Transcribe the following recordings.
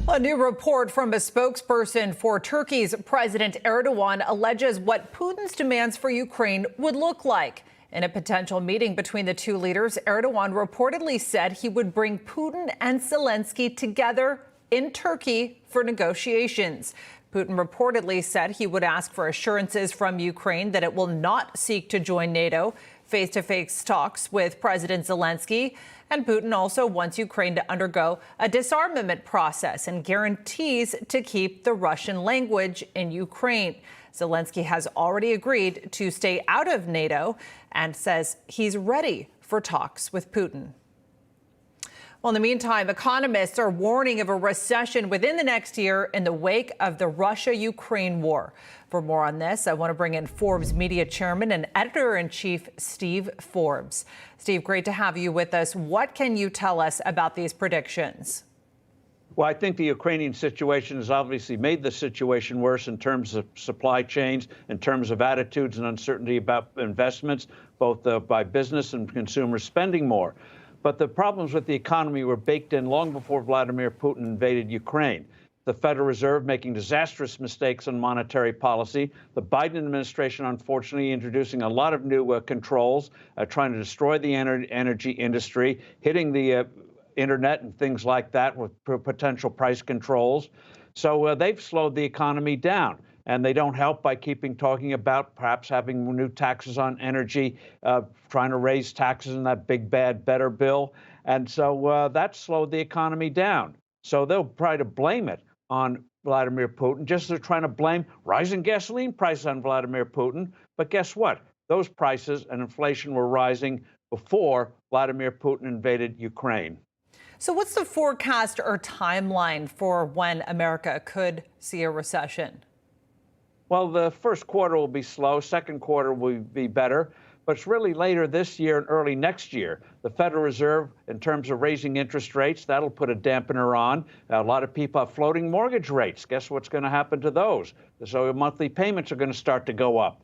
A new report from a spokesperson for Turkey's President Erdogan alleges what Putin's demands for Ukraine would look like. In a potential meeting between the two leaders, Erdogan reportedly said he would bring Putin and Zelensky together in Turkey for negotiations. Putin reportedly said he would ask for assurances from Ukraine that it will not seek to join NATO. Face-to-face talks with President Zelensky. And Putin also wants Ukraine to undergo a disarmament process and guarantees to keep the Russian language in Ukraine. Zelensky has already agreed to stay out of NATO and says he's ready for talks with Putin. Well, in the meantime, economists are warning of a recession within the next year in the wake of the Russia-Ukraine war. For more on this, I want to bring in Forbes Media Chairman and Editor-in-Chief Steve Forbes. Steve, great to have you with us. What can you tell us about these predictions? Well, I think the Ukrainian situation has obviously made the situation worse in terms of supply chains, in terms of attitudes and uncertainty about investments, both by business and consumers spending more. But the problems with the economy were baked in long before Vladimir Putin invaded Ukraine. The Federal Reserve making disastrous mistakes on monetary policy. The Biden administration, unfortunately, introducing a lot of new controls, trying to destroy the energy industry, hitting the internet and things like that with potential price controls. So they've slowed the economy down. And they don't help by talking about perhaps having new taxes on energy, trying to raise taxes in that big, bad, better bill. And so that slowed the economy down. So they'll try to blame it on Vladimir Putin, just as they're trying to blame rising gasoline prices on Vladimir Putin. But guess what? Those prices and inflation were rising before Vladimir Putin invaded Ukraine. So what's the forecast or timeline for when America could see a recession? Well, the first quarter will be slow. Second quarter will be better. But it's really later this year and early next year. The Federal Reserve, in terms of raising interest rates, that'll put a dampener on. A lot of people have floating mortgage rates. Guess what's going to happen to those? So monthly payments are going to start to go up.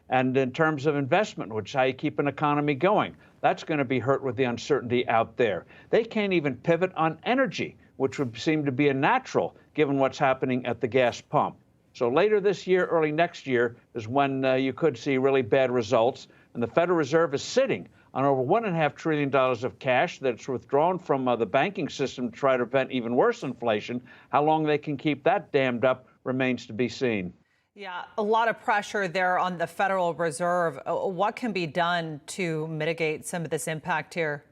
And in terms of investment, which is how you keep an economy going, that's going to be hurt with the uncertainty out there. They can't even pivot on energy, which would seem to be a natural, given what's happening at the gas pump. So later this year, early next year is when you could see really bad results. And the Federal Reserve is sitting on over $1.5 trillion of cash that's withdrawn from the banking system to try to prevent even worse inflation. How long they can keep that dammed up remains to be seen. Yeah, a lot of pressure there on the Federal Reserve. What can be done to mitigate some of this impact here?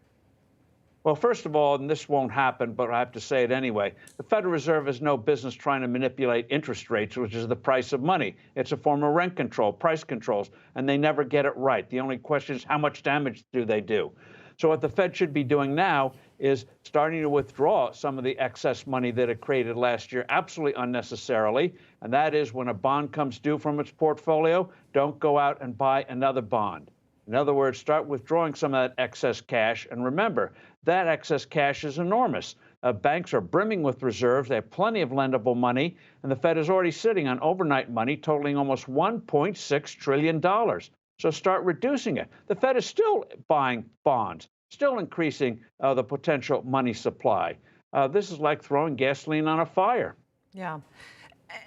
Well, first of all, and this won't happen, but I have to say it anyway, the Federal Reserve has no business trying to manipulate interest rates, which is the price of money. It's a form of rent control, price controls, and they never get it right. The only question is how much damage do they do? So what the Fed should be doing now is starting to withdraw some of the excess money that it created last year, absolutely unnecessarily. And that is when a bond comes due from its portfolio, don't go out and buy another bond. In other words, start withdrawing some of that excess cash. And remember, that excess cash is enormous. Banks are brimming with reserves. They have plenty of lendable money. And the Fed is already sitting on overnight money totaling almost $1.6 trillion. So start reducing it. The Fed is still buying bonds, still increasing the potential money supply. This is like throwing gasoline on a fire. Yeah.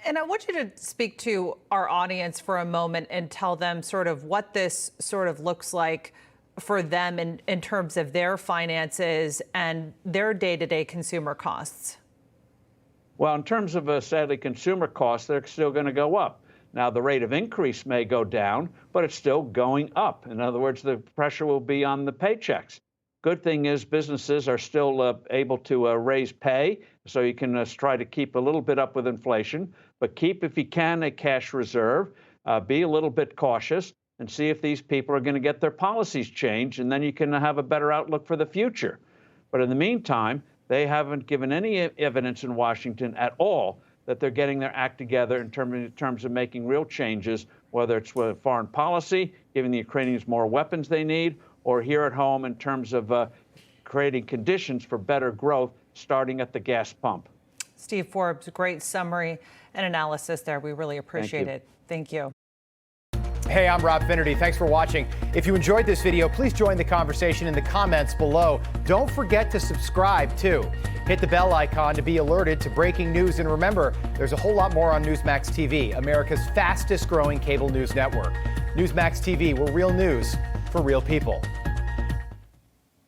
And I want you to speak to our audience for a moment and tell them sort of what this sort of looks like for them in terms of their finances and their day-to-day consumer costs. Well, in terms of, sadly, consumer costs, they're still going to go up. Now, the rate of increase may go down, but it's still going up. In other words, the pressure will be on the paychecks. Good thing is businesses are still able to raise pay, so you can try to keep a little bit up with inflation. But keep, if you can, a cash reserve. Be a little bit cautious and see if these people are going to get their policies changed, and then you can have a better outlook for the future. But in the meantime, they haven't given any evidence in Washington at all that they're getting their act together in terms of making real changes, whether it's with foreign policy, giving the Ukrainians more weapons they need, or here at home in terms of creating conditions for better growth, starting at the gas pump. Steve Forbes, great summary and analysis there. We really appreciate it. Thank you. Hey, I'm Rob Finnerty. Thanks for watching. If you enjoyed this video, please join the conversation in the comments below. Don't forget to subscribe, too. Hit the bell icon to be alerted to breaking news. And remember, there's a whole lot more on Newsmax TV, America's fastest growing cable news network. Newsmax TV, where real news for real people.